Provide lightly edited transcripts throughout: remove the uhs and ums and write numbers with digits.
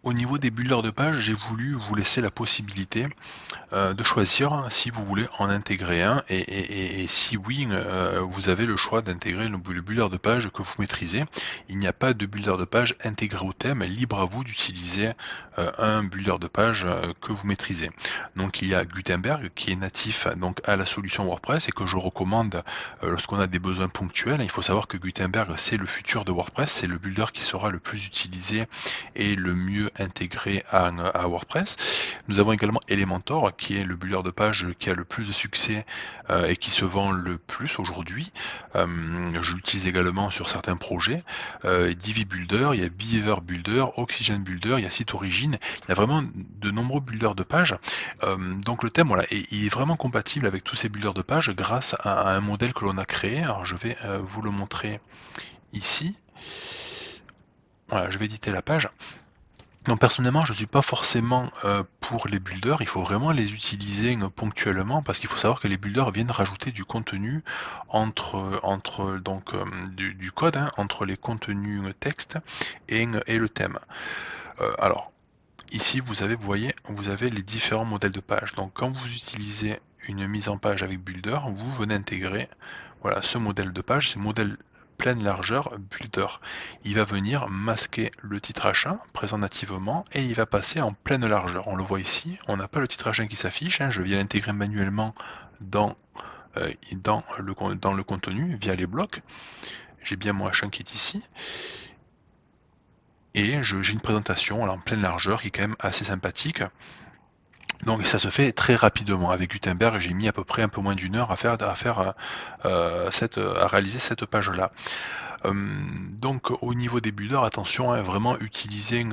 Au niveau des builders de page, j'ai voulu vous laisser la possibilité de choisir si vous voulez en intégrer un et si oui, vous avez le choix d'intégrer le builder de page que vous maîtrisez. Il n'y a pas de builder de page intégré au thème, libre à vous d'utiliser, un builder de page, que vous maîtrisez. Donc il y a Gutenberg qui est natif donc à la solution WordPress et que je recommande, lorsqu'on a des besoins ponctuels. Il faut savoir que Gutenberg, c'est le futur de WordPress, c'est le builder qui sera le plus utilisé et le mieux intégré à WordPress. Nous avons également Elementor, qui est le builder de page qui a le plus de succès, et qui se vend le plus aujourd'hui. Je l'utilise également sur certains projets. Divi Builder, il y a Beaver Builder, Oxygen Builder, il y a Site Origin. Il y a vraiment de nombreux builders de page. Donc le thème, voilà, il est vraiment compatible avec tous ces builders de page grâce à un modèle que l'on a créé. Alors je vais vous le montrer ici. Voilà, je vais éditer la page. Donc personnellement, je ne suis pas forcément, pour les builders, il faut vraiment les utiliser, ponctuellement parce qu'il faut savoir que les builders viennent rajouter du contenu entre donc, du code, hein, entre les contenus, texte et le thème. Alors ici vous voyez, vous avez les différents modèles de page. Donc quand vous utilisez une mise en page avec builder, vous venez intégrer, voilà, ce modèle de page, ce modèle pleine largeur builder. Il va venir masquer le titre H1 présent nativement et il va passer en pleine largeur. On le voit ici, on n'a pas le titre H1 qui s'affiche, hein, je viens l'intégrer manuellement dans, dans le contenu via les blocs. J'ai bien mon H1 qui est ici. Et j'ai une présentation en pleine largeur qui est quand même assez sympathique. Donc ça se fait très rapidement. Avec Gutenberg, j'ai mis à peu près un peu moins d'une heure à réaliser cette page-là. Donc au niveau des builders, attention, hein, vraiment utiliser,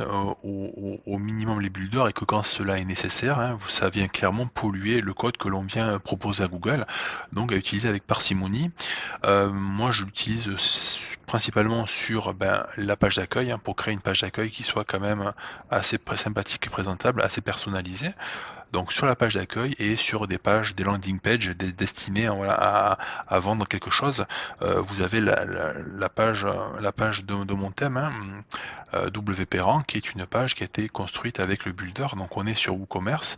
au minimum les builders et que quand cela est nécessaire, hein, ça vient clairement polluer le code que l'on vient proposer à Google, donc à utiliser avec parcimonie. Moi je l'utilise principalement sur, la page d'accueil, hein, pour créer une page d'accueil qui soit quand même assez sympathique et présentable, assez personnalisée. Donc sur la page d'accueil et sur des pages, des landing pages destinées, hein, voilà, à vendre quelque chose. Vous avez la page de mon thème, hein, WP Rank, qui est une page qui a été construite avec le builder. Donc on est sur WooCommerce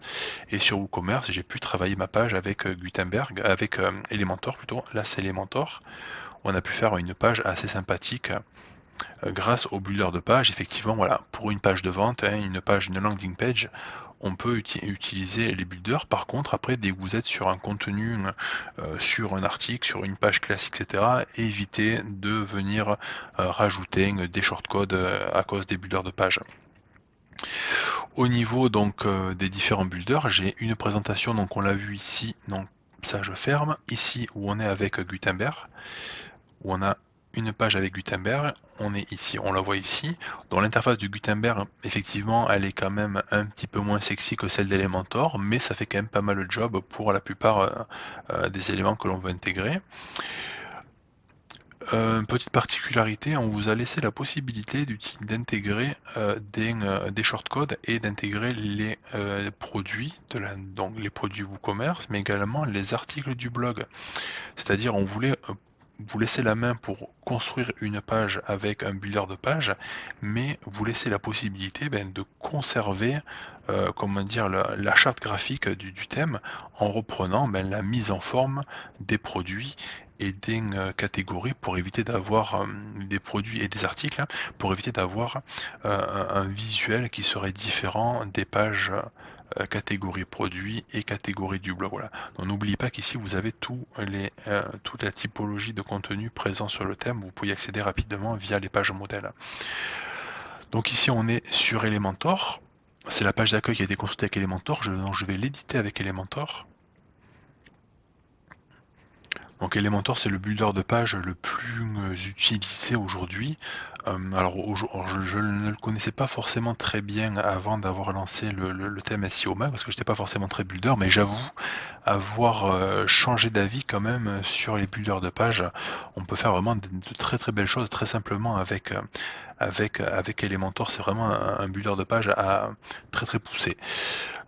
et sur WooCommerce, j'ai pu travailler ma page avec Gutenberg, avec Elementor plutôt. Là c'est Elementor. On a pu faire une page assez sympathique grâce au builder de page. Effectivement, voilà, pour une page de vente, hein, une landing page, on peut utiliser les builders. Par contre, après, dès que vous êtes sur un contenu, sur un article, sur une page classique, etc., évitez de venir rajouter des shortcodes à cause des builders de page. Au niveau donc des différents builders, j'ai une présentation, donc on l'a vu ici, donc ça je ferme. Ici où on est avec Gutenberg, où on a une page avec Gutenberg, on est ici, on la voit ici. Dans l'interface de Gutenberg, effectivement, elle est quand même un petit peu moins sexy que celle d'Elementor, mais ça fait quand même pas mal le job pour la plupart des éléments que l'on veut intégrer. Petite particularité, on vous a laissé la possibilité d'intégrer des shortcodes et d'intégrer les produits donc les produits WooCommerce, mais également les articles du blog. C'est-à-dire, on voulait vous laisser la main pour construire une page avec un builder de page, mais vous laissez la possibilité de conserver, comment dire, la charte graphique du thème en reprenant la mise en forme des produits et des catégories pour éviter d'avoir des produits et des articles, hein, pour éviter d'avoir un visuel qui serait différent des pages catégorie produits et catégorie du blog. Voilà. Donc n'oubliez pas qu'ici vous avez toute la typologie de contenu présent sur le thème. Vous pouvez y accéder rapidement via les pages modèles. Donc ici on est sur Elementor. C'est la page d'accueil qui a été construite avec Elementor. Donc je vais l'éditer avec Elementor. Donc Elementor, c'est le builder de page le plus utilisé aujourd'hui. Alors je ne le connaissais pas forcément très bien avant d'avoir lancé le thème SEO Mag, parce que je n'étais pas forcément très builder, mais j'avoue avoir changé d'avis quand même sur les builders de page. On peut faire vraiment de très très belles choses très simplement avec Elementor. C'est vraiment un builder de page très très poussé.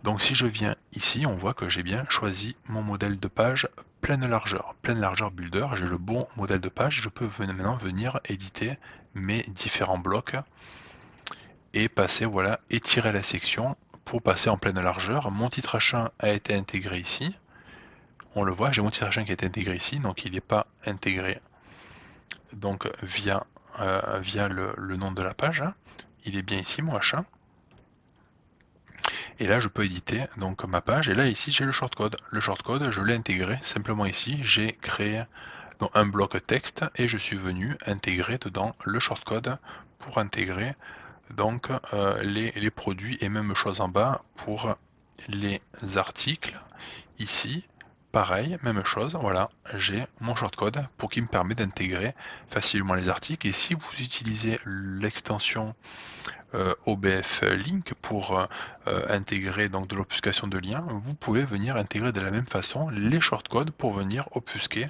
Donc si je viens ici, on voit que j'ai bien choisi mon modèle de page pleine largeur builder, j'ai le bon modèle de page, je peux maintenant venir éditer mes différents blocs et passer, voilà, étirer la section pour passer en pleine largeur. Mon titre H1 a été intégré ici. On le voit, j'ai mon titre H1 qui est intégré ici, donc il n'est pas intégré donc via le nom de la page, hein. Il est bien ici mon H1. Et là je peux éditer donc ma page, et là ici j'ai le shortcode. Le shortcode je l'ai intégré simplement ici, j'ai créé donc un bloc texte et je suis venu intégrer dedans le shortcode pour intégrer donc les produits, et même chose en bas pour les articles. Ici, pareil, même chose, voilà, j'ai mon shortcode pour qui me permet d'intégrer facilement les articles. Et si vous utilisez l'extension OBF Link pour intégrer donc de l'obfuscation de liens, vous pouvez venir intégrer de la même façon les shortcodes pour venir obfusquer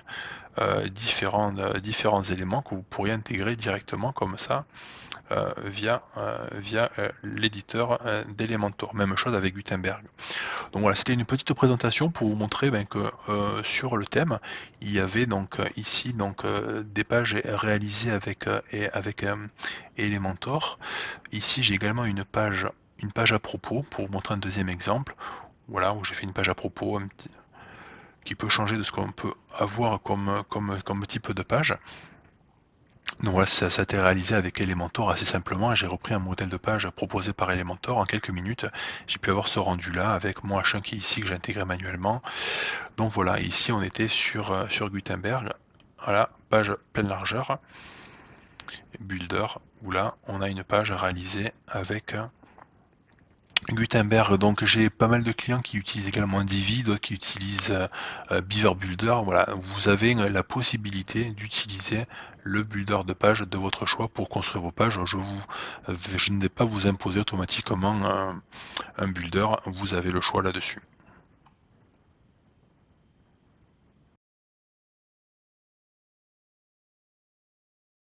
différents éléments que vous pourriez intégrer directement comme ça via l'éditeur d'Elementor. Même chose avec Gutenberg. Donc voilà, c'était une petite présentation pour vous montrer que sur le thème, il y avait donc ici donc des pages réalisées avec Elementor. Ici, j'ai également une page à propos pour vous montrer un deuxième exemple. Voilà, où j'ai fait une page à propos qui peut changer de ce qu'on peut avoir comme type de page. Donc voilà, ça a été réalisé avec Elementor assez simplement. J'ai repris un modèle de page proposé par Elementor en quelques minutes. J'ai pu avoir ce rendu là avec mon H1 qui est ici que j'ai intégré manuellement. Donc voilà, ici on était sur Gutenberg. Voilà, page pleine largeur, Builder, où là on a une page réalisée avec Gutenberg. Donc j'ai pas mal de clients qui utilisent également Divi, d'autres qui utilisent Beaver Builder. Voilà, vous avez la possibilité d'utiliser le builder de page de votre choix pour construire vos pages. Je ne vais pas vous imposer automatiquement un builder, vous avez le choix là-dessus.